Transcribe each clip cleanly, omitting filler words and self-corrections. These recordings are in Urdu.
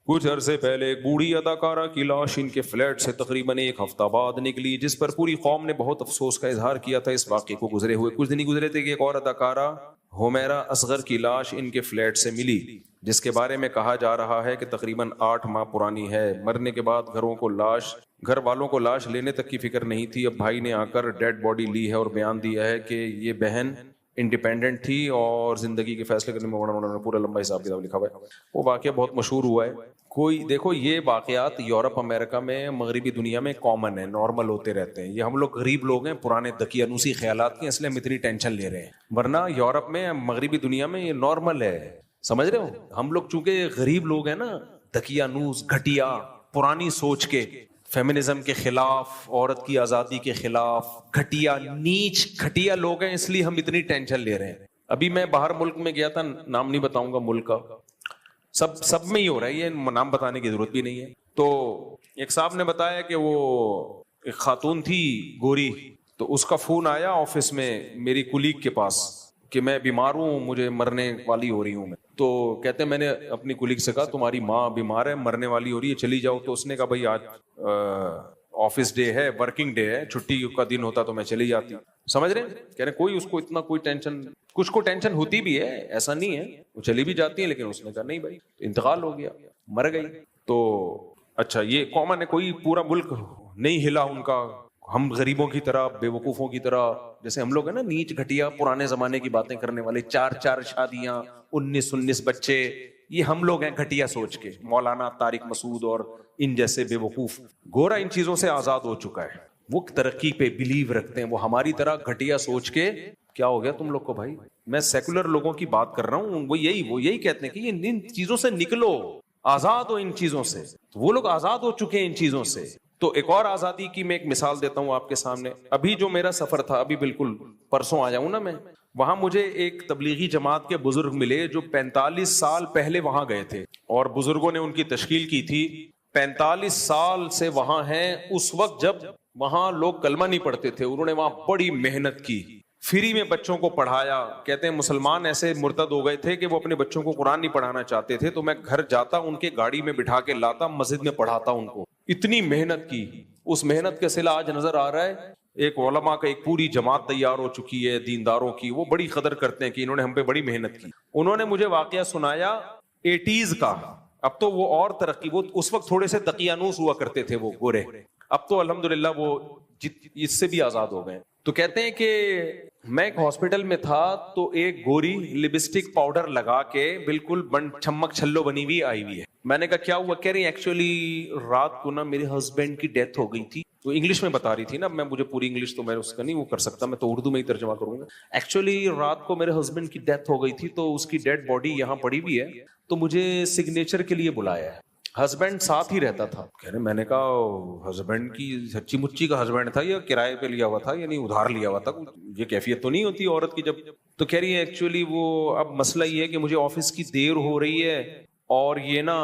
کچھ عرصے پہلے ایک بوڑھی اداکارہ کی لاش ان کے فلیٹ سے تقریباً ایک ہفتہ بعد نکلی، جس پر پوری قوم نے بہت افسوس کا اظہار کیا تھا۔ اس واقعے کو گزرے ہوئے کچھ دن ہی گزرے تھے کہ ایک اور اداکارہ حمیرہ اصغر کی لاش ان کے فلیٹ سے ملی، جس کے بارے میں کہا جا رہا ہے کہ تقریباً 8 ماہ پرانی ہے۔ مرنے کے بعد گھر والوں کو لاش لینے تک کی فکر نہیں تھی۔ اب بھائی نے آ کر ڈیڈ باڈی لی ہے اور بیان دیا ہے کہ یہ بہن انڈیپینڈنٹ تھی اور زندگی کے فیصلے کرنے میں انہوں نے پورا لمبا حساب کتاب لکھا ہوا ہے۔ وہ واقعہ بہت مشہور ہوا ہے۔ کوئی دیکھو، یہ واقعات یورپ امریکہ میں، مغربی دنیا میں کامن ہے، نارمل ہوتے رہتے ہیں۔ یہ ہم لوگ غریب لوگ ہیں، پرانے دقیانوسی خیالات کے، اس لیے ہم اتنی ٹینشن لے رہے ہیں، ورنہ یورپ میں، مغربی دنیا میں یہ نارمل ہے۔ سمجھ رہے ہو؟ ہم لوگ چونکہ غریب لوگ ہیں نا، دقیانوس، گھٹیا، پرانی سوچ کے، فیمنزم کے خلاف، عورت کی آزادی کے خلاف، گھٹیا، نیچ، گھٹیا لوگ ہیں، اس لیے ہم اتنی ٹینشن لے رہے ہیں۔ ابھی میں باہر ملک میں گیا تھا، نام نہیں بتاؤں گا ملک کا، سب میں ہی ہو رہا ہے، یہ نام بتانے کی ضرورت بھی نہیں ہے۔ تو ایک صاحب نے بتایا کہ وہ ایک خاتون تھی گوری، تو اس کا فون آیا آفس میں میری کولیگ کے پاس کہ میں بیمار ہوں، مجھے مرنے والی ہو رہی ہوں میں۔ تو کہتے ہیں میں نے اپنی کولیگ سے کہا تمہاری ماں بیمار ہے، مرنے والی ہو رہی ہے، چلی جاؤ۔ تو اس نے کہا بھائی آج آفس ڈے ہے، ورکنگ ڈے ہے، چھٹی کا دن ہوتا تو میں چلی جاتی۔ سمجھ رہے ہیں؟ کہہ رہے کوئی اس کو اتنا کوئی ٹینشن، کچھ کو ٹینشن ہوتی بھی ہے، ایسا نہیں ہے، وہ چلی بھی جاتی ہیں، لیکن اس نے کہا نہیں بھائی انتقال ہو گیا، مر گئی۔ تو اچھا یہ کامن ہے، کوئی پورا ملک نہیں ہلا ان کا، ہم غریبوں کی طرح، بے وقوفوں کی طرح، جیسے ہم لوگ ہیں نا نیچ گھٹیا پرانے زمانے کی باتیں کرنے والے، 4 شادیاں، 19 بچے، یہ ہم لوگ ہیں گھٹیا سوچ کے، مولانا طارق مسعود اور ان جیسے بے وقوف۔ گورا ان چیزوں سے آزاد ہو چکا ہے، وہ ترقی پہ بلیو رکھتے ہیں، وہ ہماری طرح گھٹیا سوچ کے۔ کیا ہو گیا تم لوگ کو بھائی؟ میں سیکولر لوگوں کی بات کر رہا ہوں، وہ یہی کہتے ہیں کہ ان چیزوں سے نکلو، آزاد ہو ان چیزوں سے۔ تو وہ لوگ آزاد ہو چکے ہیں ان چیزوں سے۔ تو ایک اور آزادی کی میں ایک مثال دیتا ہوں آپ کے سامنے۔ ابھی جو میرا سفر تھا، ابھی بالکل پرسوں آیا ہوں نا میں، وہاں مجھے ایک تبلیغی جماعت کے بزرگ ملے جو 45 سال پہلے وہاں گئے تھے، اور بزرگوں نے ان کی تشکیل کی تھی۔ 45 سال سے وہاں ہیں، اس وقت جب وہاں لوگ کلمہ نہیں پڑھتے تھے، انہوں نے وہاں بڑی محنت کی، فری میں بچوں کو پڑھایا۔ کہتے ہیں مسلمان ایسے مرتد ہو گئے تھے کہ وہ اپنے بچوں کو قرآن نہیں پڑھانا چاہتے تھے، تو میں گھر جاتا، ان کے گاڑی میں بٹھا کے لاتا، مسجد میں پڑھاتا ان کو۔ اتنی محنت کی، اس محنت کا صلہ آج نظر آ رہا ہے۔ ایک علماء کا ایک پوری جماعت تیار ہو چکی ہے دینداروں کی، وہ بڑی قدر کرتے ہیں کہ انہوں نے ہم پہ بڑی محنت کی۔ انہوں نے مجھے واقعہ سنایا 80s کا، اب تو وہ اور ترقی، وہ اس وقت تھوڑے سے دقیانوس ہوا کرتے تھے وہ گورے، اب تو الحمدللہ وہ اس سے بھی آزاد ہو گئے۔ تو کہتے ہیں کہ میں ایک ہاسپٹل میں تھا، تو ایک گوری لپسٹک پاؤڈر لگا کے بالکل چھمک چھلو بنی ہوئی آئی ہوئی ہے۔ میں نے کہا کیا ہوا؟ کہہ رہی ایکچولی رات کو نا میرے ہسبینڈ کی ڈیتھ ہو گئی تھی۔ تو انگلش میں بتا رہی تھی نا، مجھے پوری انگلش تو میں اس کا نہیں وہ کر سکتا، میں تو اردو میں ہی ترجمہ کروں گا۔ ایکچولی رات کو میرے ہسبینڈ کی ڈیتھ ہو گئی تھی، تو اس کی ڈیڈ باڈی یہاں پڑی ہوئی ہے، تو مجھے سگنیچر کے لیے بلایا ہے۔ ہسبینڈ ساتھ ہی رہتا تھا۔ کہہ رہے میں نے کہا ہسبینڈ کی سچی مچی کا ہسبینڈ تھا یا کرائے پہ لیا ہوا تھا، یعنی ادھار لیا ہوا تھا؟ یہ کیفیت تو نہیں ہوتی عورت کی جب۔ تو کہہ رہی ہے ایکچولی وہ اب مسئلہ یہ ہے کہ مجھے آفس کی دیر ہو رہی ہے، اور یہ نا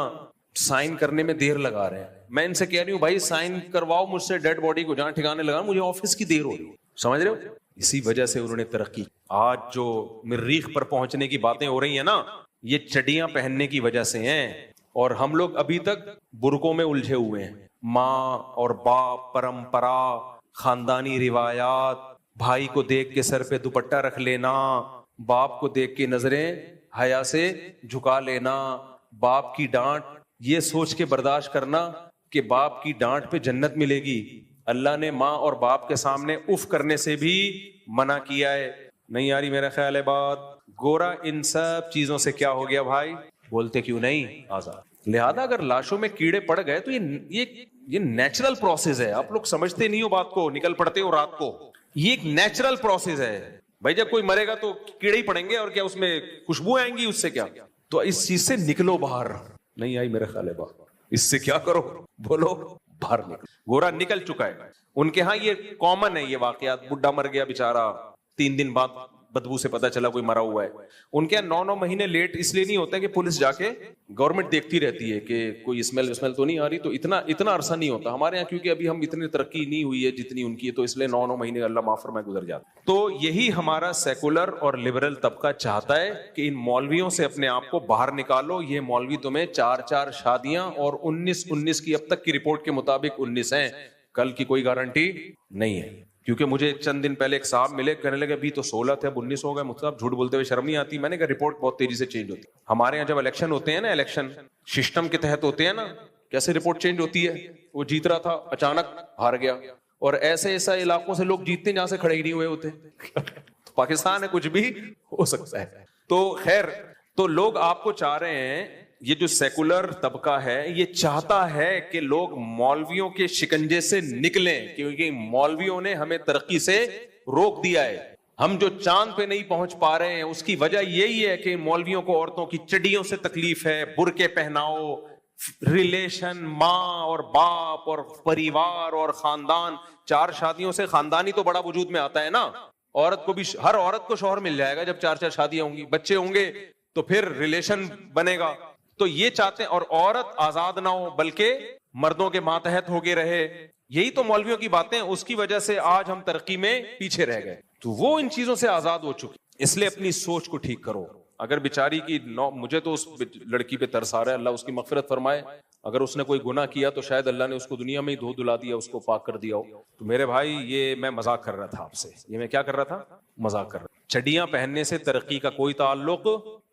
سائن کرنے میں دیر لگا رہے ہیں۔ میں ان سے کہہ رہی ہوں بھائی سائن کرواؤ مجھ سے ڈیڈ باڈی کو جہاں ٹھکانے لگا، مجھے آفس کی دیر ہو رہی ہے۔ سمجھ رہے ہو؟ اسی وجہ سے انہوں نے ترقی۔ آج جو مریخ پر پہنچنے کی باتیں ہو رہی ہیں نا، یہ چڈیاں پہننے کی وجہ سے ہیں، اور ہم لوگ ابھی تک برقعوں میں الجھے ہوئے ہیں۔ ماں اور باپ، پرمپرا، خاندانی روایات، بھائی کو دیکھ کے سر پہ دوپٹہ رکھ لینا، باپ کو دیکھ کے نظریں حیا سے جھکا لینا، باپ کی ڈانٹ یہ سوچ کے برداشت کرنا کہ باپ کی ڈانٹ پہ جنت ملے گی۔ اللہ نے ماں اور باپ کے سامنے اف کرنے سے بھی منع کیا ہے۔ نہیں آ رہی میرا خیال ہے بات؟ گورا ان سب چیزوں سے کیا ہو گیا بھائی؟ بولتے کیوں نہیں؟ آزاد۔ لہذا اگر لاشوں میں کیڑے پڑ گئے تو یہ نیچرل پروسیس ہے۔ آپ لوگ سمجھتے نہیں ہو بات کو، نکل پڑتے ہو رات کو۔ یہ ایک نیچرل پروسیس ہے بھائی، جب کوئی مرے گا تو کیڑے ہی پڑیں گے، اور کیا اس میں خوشبو آئیں گی؟ اس سے کیا؟ تو اس چیز سے نکلو باہر۔ نہیں آئی میرا خیال ہے بات؟ اس سے کیا کرو؟ بولو باہر نکلو۔ گورا نکل چکا ہے۔ ان کے ہاں یہ کامن ہے، یہ واقعات۔ بڈھا مر گیا بیچارہ، 3 دن بعد بدبو سے پتا چلا کوئی مرا ہوا ہے. ان کے 9 مہینے لیٹ اس لیے نہیں ہوتے کہ پولیس جا کے گورنمنٹ دیکھتی رہتی ہے کہ کوئی اسمیل تو نہیں آ رہی, تو اتنا عرصہ نہیں ہوتا ہمارے یہاں, کیونکہ ابھی ہم اتنی ترقی نہیں ہوئی ہے جتنی ان کی ہے, تو اس لیے 9 مہینے اللہ معاف فرمائے گزر جاتے. تو یہی ہمارا سیکولر اور لبرل طبقہ چاہتا ہے کہ ان مولویوں سے اپنے آپ کو باہر نکالو. یہ مولوی تمہیں 4 شادیاں اور 19 کی اب تک کی رپورٹ کے مطابق 19 ہیں, کل کی کوئی گارنٹی نہیں ہے. کیونکہ مجھے چند دن پہلے ایک صاحب ملے, کہنے لگے ابھی تو 16 تھے اب 19 ہو گئے. مفتی صاحب جھوٹ بولتے ہوئے شرم نہیں آتی؟ میں نے کہا رپورٹ بہت تیزی سے چینج ہوتی ہے. ہمارے یہاں جب الیکشن ہوتے ہیں نا, الیکشن سسٹم کے تحت ہوتے ہیں نا, کیسے رپورٹ چینج ہوتی ہے؟ وہ جیت رہا تھا اچانک ہار گیا, اور ایسے علاقوں سے لوگ جیتتے ہیں جہاں سے کھڑے ہی نہیں ہوئے ہوتے. پاکستان ہے, کچھ بھی ہو سکتا ہے. تو خیر, تو لوگ آپ کو چاہ رہے ہیں, یہ جو سیکولر طبقہ ہے یہ چاہتا ہے کہ لوگ مولویوں کے شکنجے سے نکلیں, کیونکہ مولویوں نے ہمیں ترقی سے روک دیا ہے. ہم جو چاند پہ نہیں پہنچ پا رہے ہیں اس کی وجہ یہی ہے کہ مولویوں کو عورتوں کی چڈیوں سے تکلیف ہے, برقعے پہناؤ, ریلیشن ماں اور باپ اور پریوار اور خاندان. 4 شادیوں سے خاندانی تو بڑا وجود میں آتا ہے نا. عورت کو بھی, ہر عورت کو شوہر مل جائے گا جب 4 شادیاں ہوں گی, بچے ہوں گے تو پھر ریلیشن بنے گا. تو یہ چاہتے ہیں, اور عورت آزاد نہ ہو بلکہ مردوں کے ماتحت ہو کے رہے. یہی تو مولویوں کی باتیں, اس کی وجہ سے آج ہم ترقی میں پیچھے رہ گئے. تو وہ ان چیزوں سے آزاد ہو چکے, اس لیے اپنی سوچ کو ٹھیک کرو. اگر بیچاری کی مجھے تو اس لڑکی پہ ترس آ رہا ہے, اللہ اس کی مغفرت فرمائے. اگر اس نے کوئی گناہ کیا تو شاید اللہ نے اس کو دنیا میں ہی دھو دلا دیا, اس کو پاک کر دیا ہو. تو میرے بھائی یہ میں مذاق کر رہا تھا آپ سے, یہ میں کیا کر رہا تھا, مذاق کر رہا تھا. چڈیاں پہننے سے ترقی کا کوئی تعلق,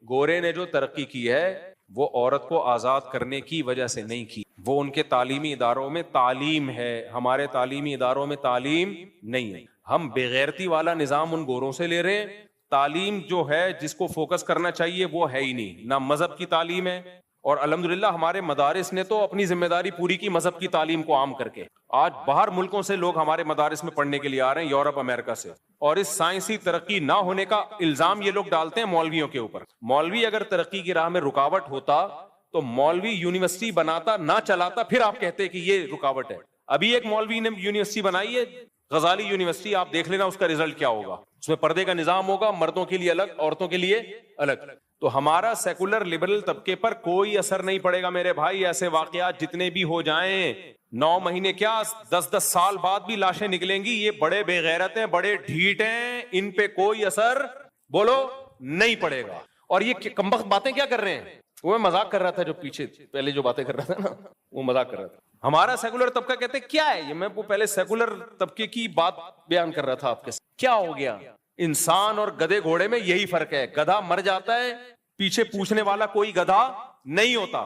گورے نے جو ترقی کی ہے وہ عورت کو آزاد کرنے کی وجہ سے نہیں کی, وہ ان کے تعلیمی اداروں میں تعلیم ہے, ہمارے تعلیمی اداروں میں تعلیم نہیں ہے. ہم بےغیرتی والا نظام ان گوروں سے لے رہے ہیں. تعلیم جو ہے جس کو فوکس کرنا چاہیے وہ ہے ہی نہیں, نہ مذہب کی تعلیم ہے. اور الحمدللہ ہمارے مدارس نے تو اپنی ذمہ داری پوری کی مذہب کی تعلیم کو عام کر کے. آج باہر ملکوں سے لوگ ہمارے مدارس میں پڑھنے کے لیے آ رہے ہیں, یورپ امریکہ سے, اور اس سائنسی ترقی نہ ہونے کا الزام یہ لوگ ڈالتے ہیں مولویوں کے اوپر. مولوی اگر ترقی کی راہ میں رکاوٹ ہوتا تو مولوی یونیورسٹی بناتا نہ چلاتا, پھر آپ کہتے کہ یہ رکاوٹ ہے. ابھی ایک مولوی نے یونیورسٹی بنائی ہے, غزالی یونیورسٹی, آپ دیکھ لینا اس کا رزلٹ کیا ہوگا. اس میں پردے کا نظام ہوگا, مردوں کے لیے الگ, عورتوں کے لیے الگ. تو ہمارا سیکولر لبرل طبقے پر کوئی اثر نہیں پڑے گا میرے بھائی. ایسے واقعات جتنے بھی ہو جائیں, 9 مہینے کیا 10 سال بعد بھی لاشیں نکلیں گی. یہ بڑے بے غیرت ہیں, بڑے ڈھیٹ ہیں, ان پہ کوئی اثر بولو نہیں پڑے گا. اور یہ کمبخت باتیں کیا کر رہے ہیں, وہ میں مذاق کر رہا تھا, جو پیچھے پہلے جو باتیں کر رہا تھا نا وہ مذاق کر رہا تھا. ہمارا سیکولر طبقہ کہتے ہیں کیا ہے یہ, میں وہ پہلے سیکولر طبقے کی بات بیان کر رہا تھا آپ کے ساتھ. کیا ہو گیا, انسان اور گدھے گھوڑے میں یہی فرق ہے, گدھا مر جاتا ہے, پیچھے پوچھنے والا کوئی گدھا نہیں ہوتا.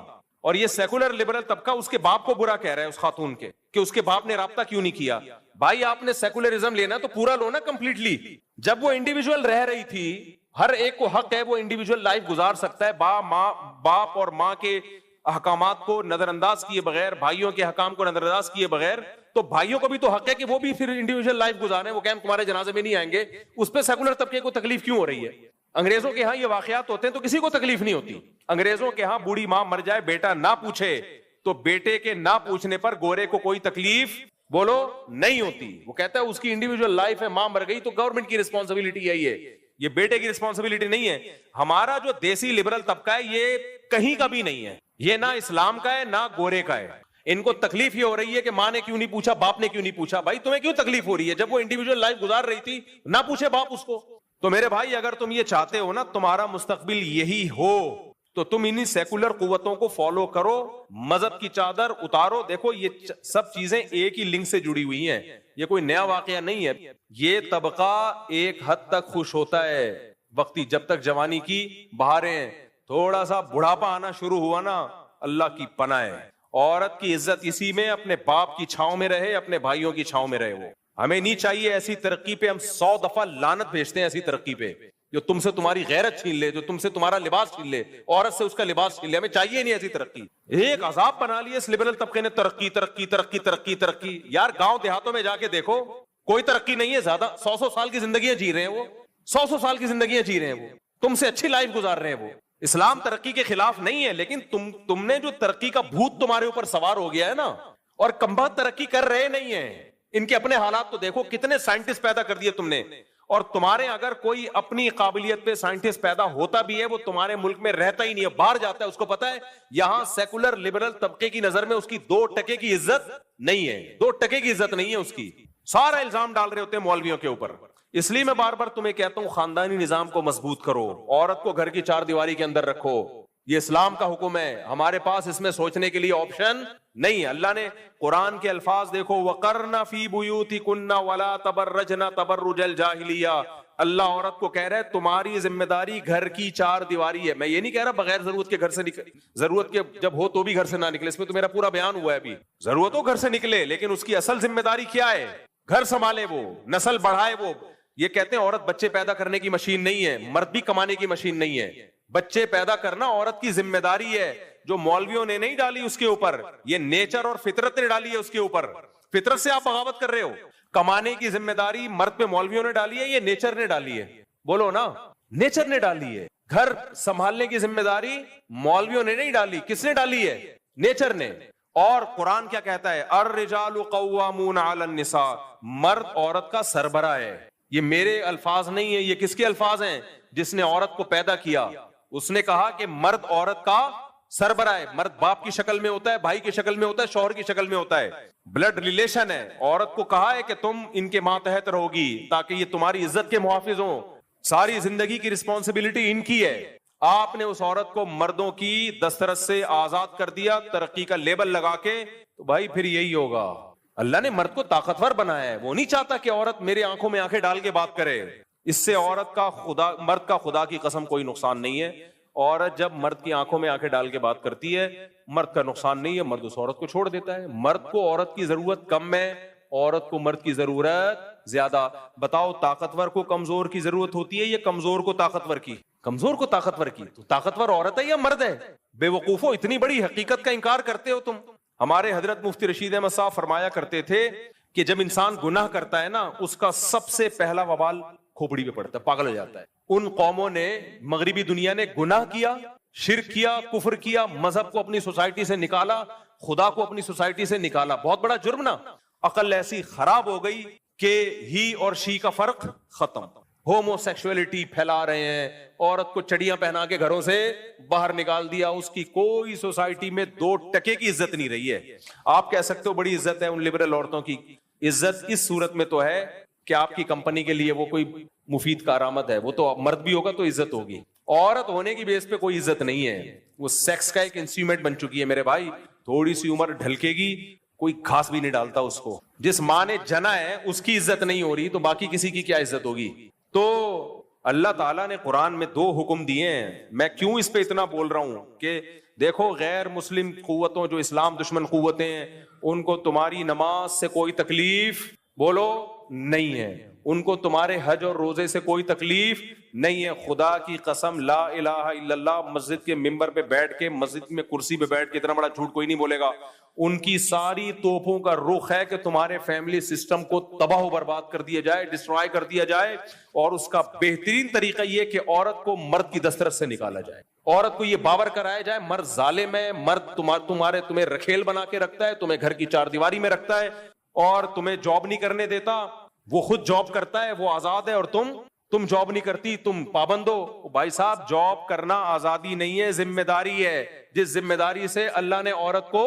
اور یہ سیکولر لبرل طبقہ اس کے باپ کو برا کہہ رہا ہے, اس خاتون کے, کہ اس کے باپ نے رابطہ کیوں نہیں کیا. بھائی آپ نے سیکولرزم لینا تو پورا لو نا کمپلیٹلی. جب وہ انڈیویجول رہ رہی تھی, ہر ایک کو حق ہے وہ انڈیویجول لائف گزار سکتا ہے, باپ اور ماں کے احکامات کو نظر انداز کیے بغیر, بھائیوں کے حکام کو نظر انداز کیے بغیر. تو بھائیوں کو بھی تو حق ہے کہ وہ بھی پھر انڈیویجول لائف گزاریں. وہ کہ ہم تمہارے جنازے میں نہیں آئیں گے, اس پہ سیکولر طبقے کو تکلیف کیوں ہو رہی ہے؟ انگریزوں کے ہاں یہ واقعات ہوتے ہیں تو کسی کو تکلیف نہیں ہوتی. انگریزوں کے ہاں بوڑھی ماں مر جائے, بیٹا نہ پوچھے, تو بیٹے کے نہ پوچھنے پر گورے کو کوئی تکلیف بولو نہیں ہوتی. وہ کہتا ہے اس کی انڈیویجول لائف ہے, ماں مر گئی تو گورنمنٹ کی رسپانسبلٹی ہے, یہ بیٹے کی رسپانسبلٹی نہیں ہے. ہمارا جو دیسی لبرل طبقہ ہے یہ کہیں کا بھی نہیں ہے, یہ نہ اسلام کا ہے نہ گورے کا ہے. ان کو تکلیف یہ ہو رہی ہے کہ ماں نے کیوں نہیں پوچھا, باپ نے کیوں نہیں پوچھا. بھائی تمہیں کیوں تکلیف ہو رہی ہے, جب وہ انڈیویجول لائف گزار رہی تھی نہ پوچھے باپ اس کو. تو میرے بھائی اگر تم یہ چاہتے ہو نا تمہارا مستقبل یہی ہو تو تم انہی سیکولر قوتوں کو فالو کرو, مذہب کی چادر اتارو. دیکھو یہ سب چیزیں ایک ہی لنک سے جڑی ہوئی ہیں, یہ کوئی نیا واقعہ نہیں ہے. یہ طبقہ ایک حد تک خوش ہوتا ہے وقتی, جب تک جوانی کی بہاریں, تھوڑا سا بڑھاپا آنا شروع ہوا نا, اللہ کی پناہ ہے. عورت کی عزت اسی میں اپنے باپ کی چھاؤں میں رہے, اپنے بھائیوں کی چھاؤں میں رہے. وہ ہمیں نہیں چاہیے ایسی ترقی پہ, ہم 100 دفعہ لعنت بھیجتے ہیں ایسی ترقی پہ جو تم سے تمہاری غیرت چھین لے, جو تم سے تمہارا لباس چھین لے, عورت سے اس کا لباس چھین لے. ہمیں چاہیے نہیں ایسی ترقی. ایک عذاب بنا لیے اس لبرل طبقے نے, ترقی ترقی ترقی ترقی ترقی. یار گاؤں دیہاتوں میں جا کے دیکھو, کوئی ترقی نہیں ہے. زیادہ 100 سال کی زندگیاں جی رہے ہیں وہ, 100 سال کی زندگیاں جی رہے ہیں وہ, تم سے اچھی لائف گزار رہے ہیں وہ. اسلام ترقی کے خلاف نہیں ہے, لیکن تم نے جو ترقی کا بھوت تمہارے اوپر سوار ہو گیا ہے نا, اور کمبخت ترقی کر رہے نہیں ہیں. ان کے اپنے حالات تو دیکھو, کتنے سائنٹسٹ پیدا کر دیے تم نے, اور تمہارے اگر کوئی اپنی قابلیت پہ سائنٹسٹ پیدا ہوتا بھی ہے وہ تمہارے ملک میں رہتا ہی نہیں ہے, باہر جاتا ہے. اس کو پتا ہے یہاں سیکولر لبرل طبقے کی نظر میں اس کی 2% کی عزت نہیں ہے, 2% کی عزت نہیں ہے اس کی. سارا الزام ڈال رہے ہوتے ہیں مولویوں کے اوپر. اس لیے میں بار بار تمہیں کہتا ہوں خاندانی نظام کو مضبوط کرو, عورت کو گھر کی 4 دیواری کے اندر رکھو. یہ اسلام کا حکم ہے, ہمارے پاس اس میں سوچنے کے لیے آپشن نہیں ہے. اللہ نے قرآن کے الفاظ دیکھو, وَقَرْنَ فِي بُيُوتِكُنَّ وَلَا تَبَرَّجْنَ تَبَرُّجَ الْجَاهِلِيَّةِ. اللہ عورت کو کہہ رہا ہے تمہاری ذمہ داری گھر کی 4 دیواری ہے. میں یہ نہیں کہہ رہا بغیر ضرورت کے گھر سے نکل, ضرورت کے جب ہو تو بھی گھر سے نہ نکلے, اس میں تو میرا پورا بیان ہوا ہے ابھی. ضرورت ہو گھر سے نکلے, لیکن اس کی اصل ذمہ داری کیا ہے؟ گھر سنبھالے, وہ نسل بڑھائے. وہ یہ کہتے ہیں عورت بچے پیدا کرنے کی مشین نہیں ہے, مرد بھی کمانے کی مشین نہیں ہے. بچے پیدا کرنا عورت کی ذمہ داری ہے, جو مولویوں نے نہیں ڈالی اس کے اوپر, یہ نیچر اور فطرت نے ڈالی ہے اس کے اوپر. فطرت سے آپ بغاوت کر رہے ہو. کمانے کی ذمہ داری مرد پہ مولویوں نے ڈالی ہے, یہ نیچر نے ڈالی ہے. بولو نا, نیچر نے ڈالی ہے. گھر سنبھالنے کی ذمہ داری مولویوں نے نہیں ڈالی, کس نے ڈالی ہے؟ نیچر نے. اور قرآن کیا کہتا ہے؟ الرجال قوامون علی النساء, مرد عورت کا سربراہ ہے. یہ میرے الفاظ نہیں ہے, یہ کس کے الفاظ ہیں؟ جس نے عورت کو پیدا کیا. اس نے کہا کہ مرد عورت کا سربراہ ہے. مرد باپ کی شکل میں ہوتا ہے, بھائی کی شکل میں ہوتا ہے, شوہر کی شکل میں ہوتا ہے, بلڈ ریلیشن ہے. عورت کو کہا ہے کہ تم ان کے ماتحت رہو گی تاکہ یہ تمہاری عزت کے محافظ ہوں. ساری زندگی کی رسپانسبلٹی ان کی ہے. آپ نے اس عورت کو مردوں کی دسترس سے آزاد کر دیا ترقی کا لیبل لگا کے, تو بھائی پھر یہی ہوگا. اللہ نے مرد کو طاقتور بنایا ہے, وہ نہیں چاہتا کہ عورت میرے آنکھوں میں آنکھیں ڈال کے بات کرے. اس سے عورت کا مرد کا خدا کی قسم کوئی نقصان نہیں ہے. عورت جب مرد کی آنکھوں میں آنکھیں ڈال کے بات کرتی ہے, مرد کا نقصان نہیں ہے, مرد اس عورت کو چھوڑ دیتا ہے. مرد کو عورت کی ضرورت کم ہے, عورت کو مرد کی ضرورت زیادہ. بتاؤ طاقتور کو کمزور کی ضرورت ہوتی ہے یا کمزور کو طاقتور کی؟ کمزور کو طاقتور کی. تو طاقتور عورت ہے یا مرد ہے؟ بے وقوفو, اتنی بڑی حقیقت کا انکار کرتے ہو تم. ہمارے حضرت مفتی رشید احمد صاحب فرمایا کرتے تھے کہ جب انسان گناہ کرتا ہے نا, اس کا سب سے پہلا وبال کھوپڑی پہ پڑتا ہے, پاگل ہو جاتا ہے. ان قوموں نے, مغربی دنیا نے گناہ کیا, شرک کیا, کفر کیا, مذہب کو اپنی سوسائٹی سے نکالا, خدا کو اپنی سوسائٹی سے نکالا. بہت بڑا جرم نا. عقل ایسی خراب ہو گئی کہ ہی اور شی کا فرق ختم. ہومو سیکشولیٹی پھیلا رہے ہیں, عورت کو چڑیاں پہنا کے گھروں سے باہر نکال دیا. اس کی کوئی سوسائٹی میں 2% کی عزت نہیں رہی ہے. آپ کہہ سکتے ہو بڑی عزت ہے ان لبرل عورتوں کی. عزت اس صورت میں تو ہے کہ آپ کی کمپنی کے لیے وہ کوئی مفید کارآمد ہے, وہ تو مرد بھی ہوگا تو عزت ہوگی. عورت ہونے کی بیس پہ کوئی عزت نہیں ہے, وہ سیکس کا ایک انسٹرومنٹ بن چکی ہے میرے بھائی. تھوڑی سی عمر ڈھلکے گی, کوئی گھاس بھی نہیں ڈالتا اس کو. جس ماں نے جنا ہے اس کی عزت نہیں ہو رہی, تو باقی کسی کی کیا عزت ہوگی؟ تو اللہ تعالیٰ نے قرآن میں 2 حکم دیے ہیں. میں کیوں اس پہ اتنا بول رہا ہوں کہ دیکھو غیر مسلم قوتوں, جو اسلام دشمن قوتیں ہیں, ان کو تمہاری نماز سے کوئی تکلیف, بولو, نہیں ہے. ان کو تمہارے حج اور روزے سے کوئی تکلیف نہیں ہے. خدا کی قسم, لا الہ الا اللہ, مسجد کے ممبر پہ بیٹھ کے, مسجد میں کرسی پہ بیٹھ کے, اتنا بڑا جھوٹ کوئی نہیں بولے گا. ان کی ساری توپوں کا رخ ہے کہ تمہارے فیملی سسٹم کو تباہ و برباد کر دیا جائے, ڈسٹرائے کر دیا جائے. اور اس کا بہترین طریقہ یہ کہ عورت کو مرد کی دسترس سے نکالا جائے. عورت کو یہ باور کرایا جائے مرد ظالم ہے, مرد تمہیں رکھیل بنا کے رکھتا ہے, تمہیں گھر کی 4 دیواری میں رکھتا ہے, اور تمہیں جاب نہیں کرنے دیتا. وہ خود جاب کرتا ہے, وہ آزاد ہے, اور تم جاب نہیں کرتی, تم پابند ہو. بھائی صاحب, جاب کرنا آزادی نہیں ہے, ذمہ داری ہے. جس ذمہ داری سے اللہ نے عورت کو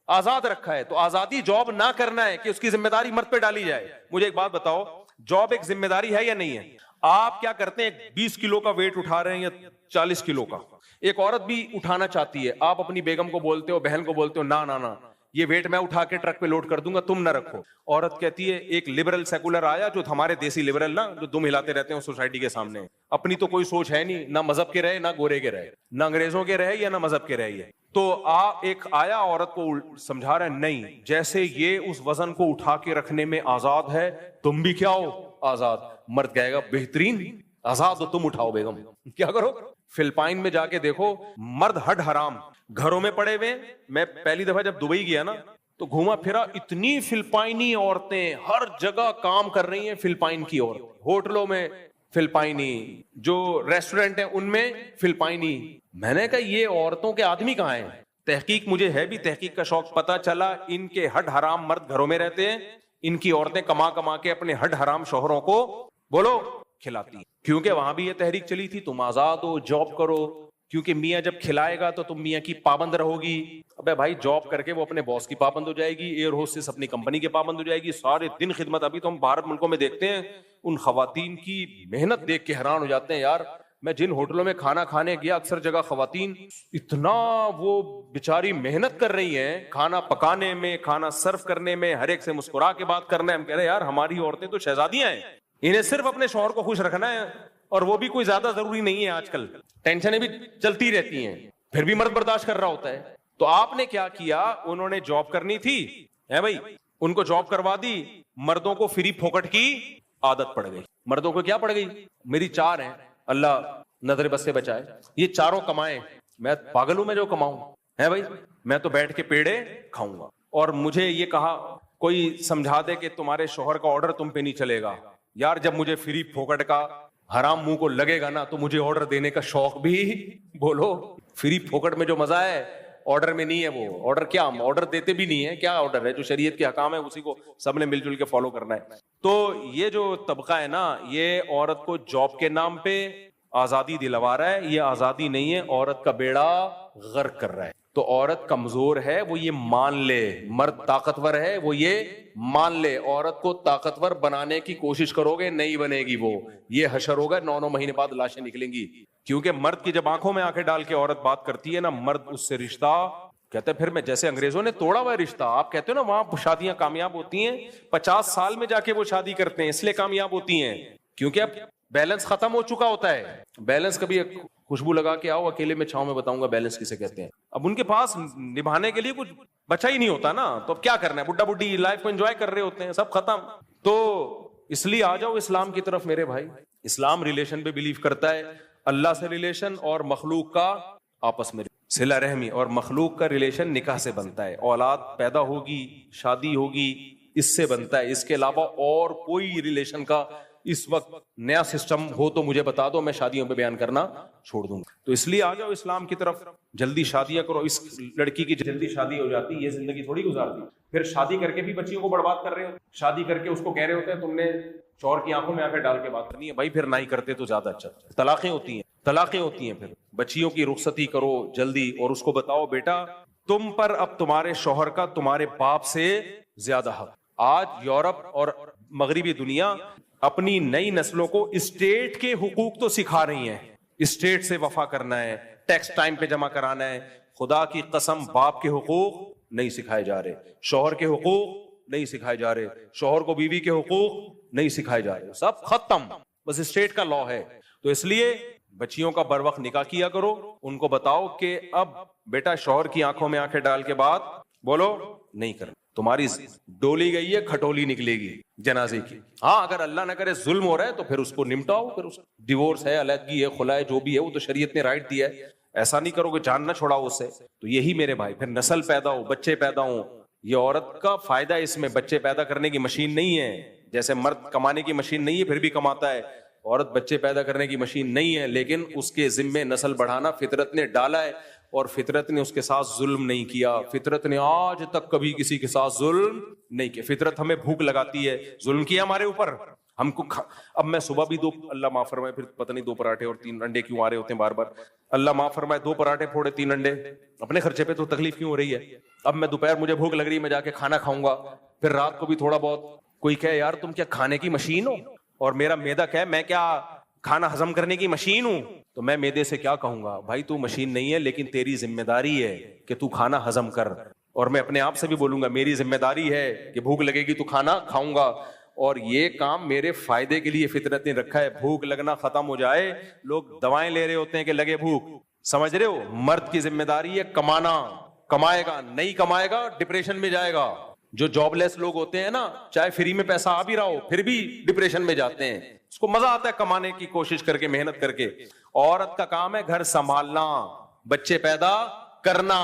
آزاد رکھا ہے, تو آزادی جاب نہ کرنا ہے کہ اس کی ذمہ داری مرد پہ ڈالی جائے. مجھے ایک بات بتاؤ, جاب ایک ذمہ داری ہے یا نہیں ہے؟ آپ کیا کرتے ہیں, 20 کلو کا ویٹ اٹھا رہے ہیں یا 40 کلو کا؟ ایک عورت بھی اٹھانا چاہتی ہے, آپ اپنی بیگم کو بولتے ہو, بہن کو بولتے ہو, نا نا نا, یہ ویٹ میں اٹھا کے ٹرک پہ لوڈ کر دوں گا, تم نہ رکھو. عورت کہتی ہے, ایک لبرل سیکولر آیا, جو ہمارے دیسی لبرل نا, جو دم ہلاتے رہتے ہیں سوسائٹی کے سامنے, اپنی تو کوئی سوچ ہے نہیں, نہ مذہب کے رہے, نہ گورے کے رہے, نہ انگریزوں کے رہے یا نہ مذہب کے رہے. تو ایک آیا, عورت کو سمجھا رہا ہے, نہیں, جیسے یہ اس وزن کو اٹھا کے رکھنے میں آزاد ہے, تم بھی کیا ہو, آزاد. مرد کہے گا, بہترین, آزاد ہو تم, اٹھاؤ بیگم. کیا کرو؟ فلپائن میں جا کے دیکھو, مرد ہڈ حرام گھروں میں پڑے ہوئے. میں پہلی دفعہ جب دبئی گیا نا, تو گھوما پھرا, اتنی فلپائنی عورتیں ہر جگہ کام کر رہی ہیں. فلپائن کی عورت, ہوٹلوں میں فلپائنی, جو ریسٹورنٹ ہیں ان میں فلپائنی. میں نے کہا یہ عورتوں کے آدمی کہاں ہیں؟ تحقیق, مجھے ہے بھی تحقیق کا شوق, پتا چلا ان کے ہڈ حرام مرد گھروں میں رہتے ہیں, ان کی عورتیں کما کما کے اپنے ہڈ حرام شوہروں کو, بولو, کھلاتی ہیں, کیونکہ وہاں بھی یہ تحریک چلی تھی تم آزاد ہو, جاب کرو, کیونکہ میاں جب کھلائے گا تو تم میاں کی پابند رہو گی. ابے بھائی جاب کر کے وہ اپنے باس کی پابند ہو جائے گی, ایئر ہوسٹس اپنی کمپنی کے پابند ہو جائے گی, سارے دن خدمت. ابھی تو ہم بھارت ملکوں میں دیکھتے ہیں ان خواتین کی محنت دیکھ کے حیران ہو جاتے ہیں. یار میں جن ہوٹلوں میں کھانا کھانے گیا اکثر جگہ خواتین اتنا وہ بیچاری محنت کر رہی ہیں کھانا پکانے میں, کھانا سرو کرنے میں, ہر ایک سے مسکرا کے بات کرنا ہے. ہم کہہ رہے ہیں یار ہماری عورتیں تو شہزادیاں ہیں, انہیں صرف اپنے شوہر کو خوش رکھنا ہے, اور وہ بھی کوئی زیادہ ضروری نہیں ہے. آج کل ٹینشنیں بھی چلتی رہتی ہیں, پھر بھی مرد برداشت کر رہا ہوتا ہے. تو آپ نے کیا کیا, انہوں نے جاب کرنی تھی ہے بھائی, ان کو جاب کروا دی, مردوں کو فری پھوکٹ کی عادت پڑ گئی. مردوں کو کیا پڑ گئی, میری 4 ہیں, اللہ نظر بس سے بچائے, یہ چاروں کمائیں, میں پاگل ہوں میں جو کماؤں ہے بھائی, میں تو بیٹھ کے پیڑے کھاؤں گا. اور مجھے یہ کہا کوئی سمجھا دے کہ تمہارے شوہر کا آرڈر تم پہ نہیں چلے گا. یار جب مجھے فری پھوکٹ کا حرام منہ کو لگے گا نا تو مجھے آرڈر دینے کا شوق بھی, بولو فری پھوکٹ میں جو مزہ ہے آرڈر میں نہیں ہے. وہ آرڈر کیا, ہم آرڈر دیتے بھی نہیں ہے, کیا آرڈر ہے, جو شریعت کے حکام ہے اسی کو سب نے مل جل کے فالو کرنا ہے. تو یہ جو طبقہ ہے نا, یہ عورت کو جاب کے نام پہ آزادی دلوا رہا ہے. یہ آزادی نہیں ہے, عورت کا بیڑا غرق کر رہا ہے. تو عورت کمزور ہے وہ یہ مان لے, مرد طاقتور ہے وہ یہ مان لے. عورت کو طاقتور بنانے کی کوشش کرو گے نہیں بنے گی وہ, یہ حشر ہوگا, 9 مہینے بعد لاشیں نکلیں گی. کیونکہ مرد کی جب آنکھوں میں آنکھیں ڈال کے عورت بات کرتی ہے نا, مرد اس سے رشتہ کہتے ہیں. پھر میں جیسے انگریزوں نے توڑا ہوا رشتہ, آپ کہتے ہو نا وہاں شادیاں کامیاب ہوتی ہیں 50 سال میں جا کے وہ شادی کرتے ہیں, اس لیے کامیاب ہوتی ہیں کیونکہ اب بیلنس ختم ہو چکا ہوتا ہے. بیلنس کبھی ایک خوشبو لگا کے آؤ اکیلے میں چھاؤں میں بتاؤں گا بیلنس کسے کہتے ہیں. اب ان کے پاس نبھانے کے لیے کچھ بچا ہی نہیں ہوتا نا, تو اب کیا کرنا ہے, بڈھا بڈھی لائف کو انجوائے کر رہے ہوتے ہیں, سب ختم. تو اس لیے آ جاؤ اسلام کی طرف میرے بھائی. اسلام ریلیشن پہ بلیو کرتا ہے, اللہ سے ریلیشن اور مخلوق کا آپس میں صلہ رحمی, اور مخلوق کا ریلیشن نکاح سے بنتا ہے, اولاد پیدا ہوگی, شادی ہوگی, اس سے بنتا ہے. اس کے علاوہ اور کوئی ریلیشن کا اس وقت نیا سسٹم ہو تو مجھے بتا دو, میں شادیوں پہ بیان کرنا چھوڑ دوں گا. تو اس لیے آ جاؤ اسلام کی طرف, جلدی شادیاں کرو. اس لڑکی کی جلدی شادی ہو جاتی, یہ زندگی تھوڑی گزارتی, پھر شادی کر کے بھی بچیوں کو برباد کر رہے ہو. شادی کر کے اس کو کہہ رہے ہوتے ہیں تم نے شوہر کی آنکھوں میں آنکھیں ڈال کے بات کرنی ہے. بھائی پھر نہ ہی کرتے تو زیادہ اچھا. طلاقیں ہوتی ہیں, پھر بچیوں کی رخصتی کرو جلدی, اور اس کو بتاؤ بیٹا تم پر اب تمہارے شوہر کا تمہارے باپ سے زیادہ حق. آج یورپ اور مغربی دنیا اپنی نئی نسلوں کو اسٹیٹ کے حقوق تو سکھا رہی ہیں, اسٹیٹ سے وفا کرنا ہے, ٹیکس ٹائم پہ جمع کرانا ہے. خدا کی قسم باپ کے حقوق نہیں سکھائے جا رہے, شوہر کے حقوق نہیں سکھائے جا رہے, شوہر کو بیوی کے حقوق نہیں سکھائے جا رہے, سب ختم, بس اسٹیٹ کا لا ہے. تو اس لیے بچیوں کا بر وقت نکاح کیا کرو, ان کو بتاؤ کہ اب بیٹا شوہر کی آنکھوں میں آنکھیں ڈال کے بات بولو نہیں کرنا, تمہاری ڈولی گئی ہے کھٹولی نکلے گی جنازے کی. ہاں اگر اللہ نہ کرے ظلم ہو رہا ہے تو پھر اس کو نمٹاؤ, پھر اس ڈیورس ہے, علیحدگی ہے, خلا ہے, جو بھی ہے وہ تو شریعت نے رائٹ دیا ہے. ایسا نہیں کرو کہ جان نہ چھوڑاؤ اس سے. تو یہی میرے بھائی, پھر نسل پیدا ہو, بچے پیدا ہوں. یہ عورت کا فائدہ اس میں, بچے پیدا کرنے کی مشین نہیں ہے, جیسے مرد کمانے کی مشین نہیں ہے پھر بھی کماتا ہے, عورت بچے پیدا کرنے کی مشین نہیں ہے, لیکن اس کے ذمے نسل بڑھانا فطرت نے ڈالا ہے, اور فطرت نے اس کے ساتھ ظلم نہیں کیا. فطرت نے آج تک کبھی کسی کے ساتھ ظلم نہیں کیا. فطرت ہمیں بھوک لگاتی ہے, ظلم کیا ہمارے اوپر, ہم کو اب میں صبح بھی 2 اللہ معاف فرمائے, پھر پتہ نہیں 2 پراٹھے اور 3 انڈے کیوں آ رہے ہوتے ہیں بار بار, اللہ معاف فرمائے, 2 پراٹھے پھوڑے 3 انڈے, اپنے خرچے پہ تو تکلیف کیوں ہو رہی ہے. اب میں دوپہر مجھے بھوک لگ رہی ہے, میں جا کے کھانا کھاؤں گا, پھر رات کو بھی تھوڑا بہت. کوئی کہے یار تم کیا کھانے کی مشین ہو, اور میرا معدہ کہے میں کیا کھانا ہضم کرنے کی مشین ہوں, تو میں معدے سے کیا کہوں گا, بھائی تو مشین نہیں ہے لیکن تیری ذمہ داری ہے کہ تو کھانا ہضم کر. اور میں اپنے آپ سے بھی بولوں گا میری ذمہ داری ہے کہ بھوک لگے گی تو کھانا کھاؤں گا, اور یہ کام میرے فائدے کے لیے فطرت نے رکھا ہے. بھوک لگنا ختم ہو جائے, لوگ دوائیں لے رہے ہوتے ہیں کہ لگے بھوک, سمجھ رہے ہو. مرد کی ذمہ داری ہے کمانا, کمائے گا, نہیں کمائے گا ڈپریشن میں جائے گا. جو جاب لیس لوگ ہوتے ہیں نا, چاہے فری میں پیسہ آ بھی رہا ہو پھر بھی ڈپریشن میں جاتے ہیں, اس کو مزہ آتا ہے کمانے کی کوشش کر کے, محنت کر کے. عورت کا کام ہے گھر سنبھالنا, بچے پیدا کرنا,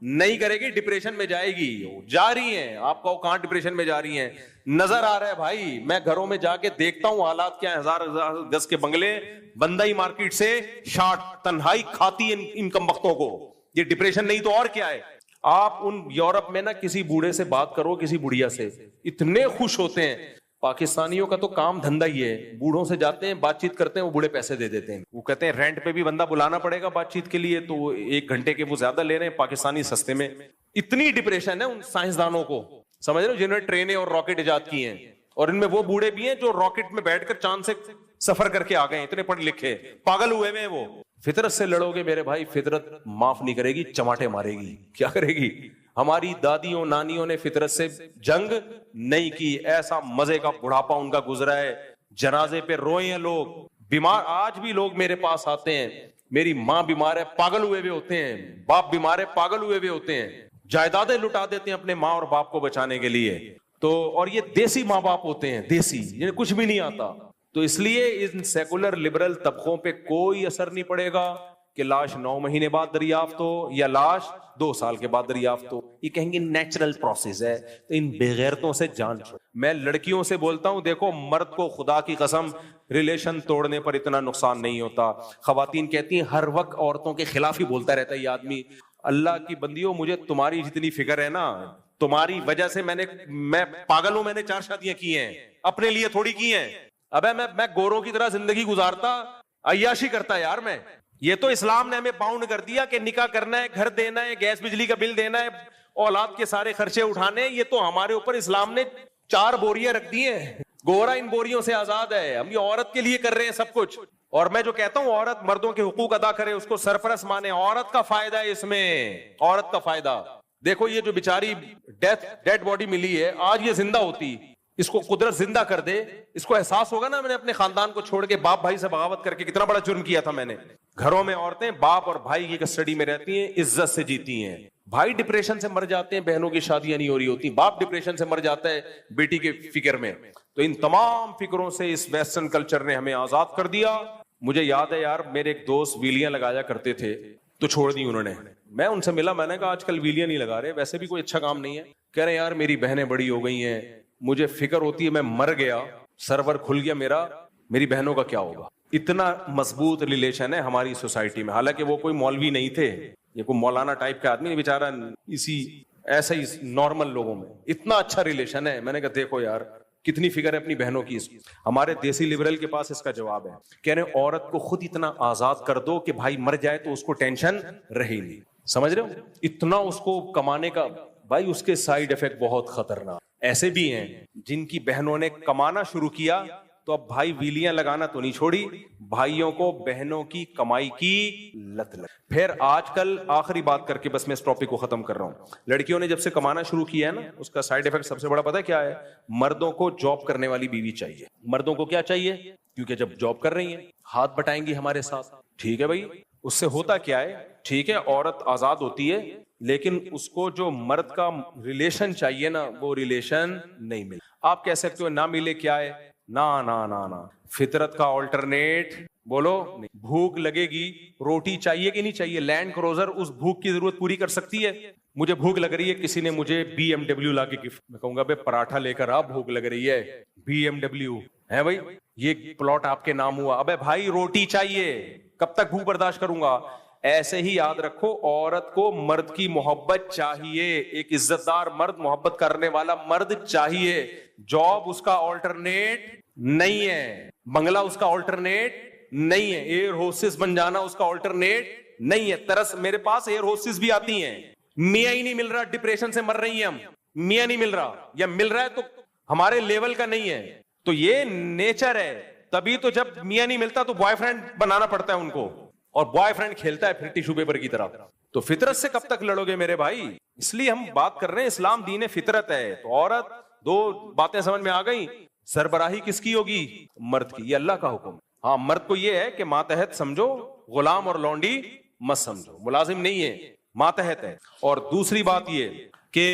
نہیں کرے گی ڈپریشن میں جائے گی. جا رہی ہیں, آپ کو کہاں ڈپریشن میں جا رہی ہیں, نظر آ رہا ہے بھائی, میں گھروں میں جا کے دیکھتا ہوں حالات کیا ہیں. 1000 گز کے بنگلے, بندہ ہی مارکیٹ سے شارٹ, تنہائی کھاتی ہے ان کم وقتوں کو. یہ ڈپریشن نہیں تو اور کیا ہے. آپ ان یورپ میں نا کسی بوڑھے سے بات کرو, کسی بڑھیا سے, اتنے خوش ہوتے ہیں. پاکستانیوں کا تو کام دھندا ہی ہے, بوڑھوں سے جاتے ہیں, بات چیت کرتے ہیں, وہ بوڑھے پیسے دے دیتے ہیں. وہ کہتے ہیں رینٹ پہ بھی بندہ بلانا پڑے گا بات چیت کے لیے, تو 1 گھنٹے کے وہ زیادہ لے رہے ہیں, پاکستانی سستے میں. اتنی ڈپریشن ہے ان سائنسدانوں کو, سمجھ رہے ہو, جنہوں نے ٹرینیں اور راکٹ ایجاد کیے ہیں, اور ان میں وہ بوڑھے بھی ہیں جو راکٹ میں بیٹھ کر چاند سے سفر کر کے آ گئے, اتنے پڑھ لکھے, پاگل ہوئے میں. وہ فطرت سے لڑو گے میرے بھائی, فطرت معاف نہیں کرے گی, چماٹے مارے گی. کیا کرے گی؟ ہماری دادیوں نانیوں نے فطرت سے جنگ نہیں کی, ایسا مزے کا بڑھاپا ان کا گزرا ہے, جنازے پہ روئے ہیں لوگ, بیمار. آج بھی لوگ میرے پاس آتے ہیں, میری ماں بیمار ہے, پاگل ہوئے ہوئے ہوتے ہیں, باپ بیمار ہے, پاگل ہوئے ہوئے ہوتے ہیں, جائیدادیں لٹا دیتے ہیں اپنے ماں اور باپ کو بچانے کے لیے. تو اور یہ دیسی ماں باپ ہوتے ہیں, دیسی, جنہیں کچھ بھی نہیں آتا. تو اس لیے ان سیکولر لبرل طبقوں پہ کوئی اثر نہیں پڑے گا کہ لاش 9 مہینے بعد دریافت ہو یا لاش 2 سال کے بعد دریافت ہو. یہ کہیں گے نیچرل پروسیس ہے. تو ان بےغیرتوں سے جان چھوڑ. میں لڑکیوں سے بولتا ہوں, دیکھو مرد کو خدا کی قسم ریلیشن توڑنے پر اتنا نقصان نہیں ہوتا. خواتین کہتی ہیں ہر وقت عورتوں کے خلاف ہی بولتا رہتا ہے یہ آدمی. اللہ کی بندیوں, مجھے تمہاری جتنی فکر ہے نا, تمہاری وجہ سے میں پاگل ہوں, میں نے 4 شادیاں کی ہیں, اپنے لیے تھوڑی کی ہیں. ابے میں گوروں کی طرح زندگی گزارتا, عیاشی کرتا یار میں. یہ تو اسلام نے ہمیں باؤنڈ کر دیا کہ نکاح کرنا ہے, گھر دینا ہے, گیس بجلی کا بل دینا ہے, اولاد کے سارے خرچے اٹھانے. یہ تو ہمارے اوپر اسلام نے 4 بوریاں رکھ دی ہیں. گورا ان بوریوں سے آزاد ہے. ہم یہ عورت کے لیے کر رہے ہیں سب کچھ. اور میں جو کہتا ہوں عورت مردوں کے حقوق ادا کرے, اس کو سرپرست مانے, عورت کا فائدہ ہے اس میں, عورت کا فائدہ. دیکھو یہ جو بیچاری ڈیڈ باڈی ملی ہے, آج یہ زندہ ہوتی, اس کو قدرت زندہ کر دے, اس کو احساس ہوگا نا میں نے اپنے خاندان کو چھوڑ کے باپ بھائی سے بغاوت کر کے کتنا بڑا جرم کیا تھا میں نے. گھروں میں عورتیں باپ اور بھائی کی کسٹڈی میں رہتی ہیں, عزت سے جیتی ہیں. بھائی ڈپریشن سے مر جاتے ہیں, بہنوں کی شادیاں نہیں ہو رہی ہوتی, باپ ڈپریشن سے مر جاتا ہے بیٹی کے فکر میں. تو ان تمام فکروں سے اس ویسٹرن کلچر نے ہمیں آزاد کر دیا. مجھے یاد ہے یار, میرے ایک دوست ویلیاں لگایا کرتے تھے تو چھوڑ دی انہوں نے. میں ان سے ملا, میں نے کہا آج کل ویلیاں نہیں لگا رہے, ویسے بھی کوئی اچھا کام نہیں ہے. کہہ رہے یار میری بہنیں بڑی ہو گئی ہیں, مجھے فکر ہوتی ہے میں مر گیا, سرور کھل گیا میرا, میری بہنوں کا کیا ہوگا. اتنا مضبوط ریلیشن ہے ہماری سوسائٹی میں. حالانکہ وہ کوئی مولوی نہیں تھے, یہ کوئی مولانا ٹائپ کا آدمی, بیچارہ اسی ایسا ہی نارمل لوگوں میں اتنا اچھا ریلیشن ہے. میں نے کہا دیکھو یار کتنی فکر ہے اپنی بہنوں کی. ہمارے دیسی لبرل کے پاس اس کا جواب ہے, کہہ رہے عورت کو خود اتنا آزاد کر دو کہ بھائی مر جائے تو اس کو ٹینشن رہی نہیں. سمجھ رہے ہو, اتنا اس کو کمانے کا. بھائی اس کے سائیڈ افیکٹ بہت خطرناک. ایسے بھی ہیں جن کی بہنوں نے کمانا شروع کیا تو اب بھائی ویلیاں لگانا تو نہیں چھوڑی, بھائیوں کو بہنوں کی کمائی کی لت لگ. پھر آج کل آخری بات کر کے بس میں اس ٹاپک کو ختم کر رہا ہوں. لڑکیوں نے جب سے کمانا شروع کیا ہے نا, اس کا سائیڈ افیکٹ سب سے بڑا پتہ ہے کیا ہے؟ مردوں کو جاب کرنے والی بیوی چاہیے. مردوں کو کیا چاہیے؟ کیونکہ جب جاب کر رہی ہیں ہاتھ بٹائیں گی ہمارے ساتھ. ٹھیک ہے بھائی, اس سے ہوتا کیا ہے, ٹھیک ہے عورت آزاد ہوتی ہے, لیکن اس کو جو مرد کا ریلیشن چاہیے نا, وہ ریلیشن نہیں ملے. آپ کہہ سکتے ہو نہ ملے کیا ہے, نا نا نا نا, فطرت کا آلٹرنیٹ بولو. بھوک لگے گی, روٹی چاہیے کہ نہیں چاہیے؟ لینڈ کروزر اس بھوک کی ضرورت پوری کر سکتی ہے. مجھے بھوک لگ رہی ہے, کسی نے مجھے BMW لا کے گفٹ, میں کہوں گا بے پراٹھا لے کر آ, بھوک لگ رہی ہے, BMW ہے بھائی, یہ پلاٹ آپ کے نام ہوا. ابے بھائی روٹی چاہیے, کب تک بھوک برداشت کروں گا. ایسے ہی یاد رکھو, عورت کو مرد کی محبت چاہیے, ایک عزت دار مرد, محبت کرنے والا مرد چاہیے. جاب اس کا آلٹرنیٹ نہیں ہے, بنگلہ اس کا آلٹرنیٹ نہیں ہے, ایئر ہوسٹس بن جانا اس کا آلٹرنیٹ نہیں ہے. ترس میرے پاس ایئر ہوسٹس بھی آتی ہیں, میاں ہی نہیں مل رہا, ڈپریشن سے مر رہی ہیں ہم, میاں نہیں مل رہا, یا مل رہا ہے تو ہمارے لیول کا نہیں ہے. تو یہ نیچر ہے. تبھی تو جب میاں نہیں ملتا تو بوائے فرینڈ بنانا پڑتا ہے ان کو, اور بوائے فرینڈ کھیلتا ہے پھر ٹیشو پیپر کی طرح. تو فطرت سے کب تک لڑو گے میرے بھائی؟ اس لیے ہم بات کر رہے ہیں, اسلام دین فطرت ہے. تو عورت, 2 باتیں سمجھ میں آ گئی. سربراہی کس کی ہوگی؟ مرد کی, یہ اللہ کا حکم. ہاں مرد کو یہ ہے کہ ماتحت سمجھو, غلام اور لونڈی مت سمجھو, ملازم نہیں ہے, ماتحت ہے. اور دوسری بات یہ کہ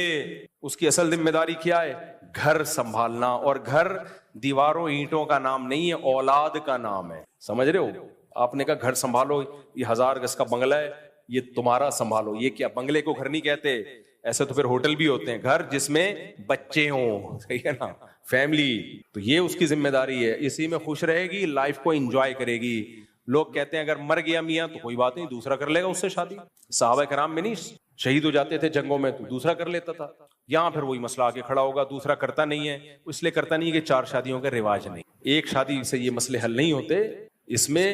اس کی اصل ذمہ داری کیا ہے؟ گھر سنبھالنا. اور گھر دیواروں اینٹوں کا نام نہیں ہے, اولاد کا نام ہے. سمجھ رہے ہو؟ آپ نے کہا گھر سنبھالو, یہ 1000 گز کا بنگلہ ہے, یہ تمہارا سنبھالو. یہ کیا, بنگلے کو گھر نہیں کہتے, ایسے تو پھر ہوٹل بھی ہوتے ہیں. گھر جس میں بچے ہوں, صحیح ہے نا, فیملی. تو یہ اس کی ذمہ داری ہے, اسی میں خوش رہے گی, لائف کو انجوائے کرے گی. لوگ کہتے ہیں اگر مر گیا میاں تو کوئی بات نہیں، دوسرا کر لے گا اس سے شادی. صحابہ کرام میں نہیں شہید ہو جاتے تھے جنگوں میں تو دوسرا کر لیتا تھا. یہاں پھر وہی مسئلہ آ کے کھڑا ہوگا، دوسرا کرتا نہیں ہے، اس لیے کرتا نہیں ہے کہ 4 شادیوں کا رواج نہیں. ایک شادی سے یہ مسئلے حل نہیں ہوتے، اس میں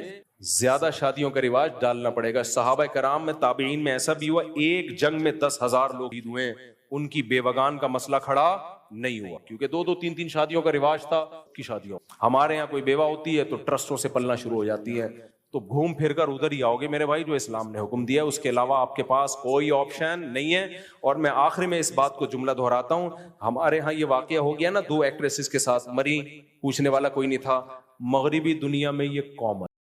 زیادہ شادیوں کا رواج ڈالنا پڑے گا. صحابہ کرام میں تابعین میں ایسا بھی ہوا، ایک جنگ میں 10,000 لوگ شہید ہوئے، ان کی بیوگان کا مسئلہ کھڑا نہیں ہوا، کیونکہ 2 3 شادیوں کا رواج تھا کی شادیوں. ہمارے یہاں کوئی بیوہ ہوتی ہے تو ٹرسٹوں سے پلنا شروع ہو جاتی ہے، تو گھوم پھر کر ادھر ہی آؤ گے میرے بھائی جو اسلام نے حکم دیا ہے، اس کے علاوہ آپ کے پاس کوئی آپشن نہیں ہے. اور میں آخری میں اس بات کو جملہ دہراتا ہوں، ہمارے ہاں یہ واقعہ ہو گیا نا 2 ایکٹریسز کے ساتھ، مری، پوچھنے والا کوئی نہیں تھا. مغربی دنیا میں یہ کامن